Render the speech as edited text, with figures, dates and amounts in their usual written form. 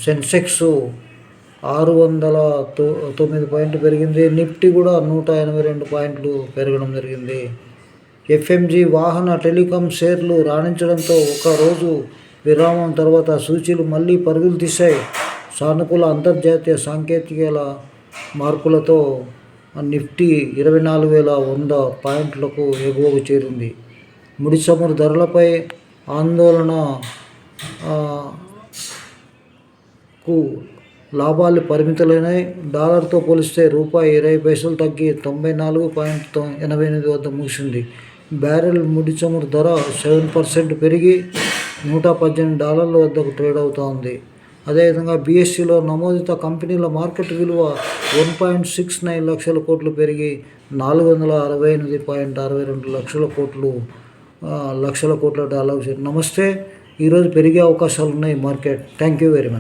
సెన్సెక్స్ 609 పాయింట్లు పెరిగింది. నిఫ్టీ కూడా 182 పాయింట్లు పెరగడం జరిగింది. ఎఫ్ఎంజీ, వాహన, టెలికాం షేర్లు రాణించడంతో ఒకరోజు విరామం తర్వాత సూచీలు మళ్లీ పరుగులు తీశాయి. సానుకూల అంతర్జాతీయ సాంకేతికల మార్పులతో నిఫ్టీ 24,100 పాయింట్లకు ఎగువకు చేరింది. ముడి చమురు ధరలపై ఆందోళనకు లాభాలు పరిమితులైనాయి. డాలర్తో పోలిస్తే రూపాయి 20 పైసలు తగ్గి 94.88 వద్ద ముగిసింది. బ్యారెల్ ముడి చమురు ధర 7% పెరిగి $118 వద్దకు ట్రేడ్ అవుతోంది. అదేవిధంగా బీఎస్ఈలో నమోదిత కంపెనీల మార్కెట్ విలువ 1.69 లక్షల కోట్లు పెరిగి 468.62 లక్షల కోట్ల డాలర్లు. నమస్తే. ఈరోజు పెరిగే అవకాశాలు ఉన్నాయి market. Thank you very much.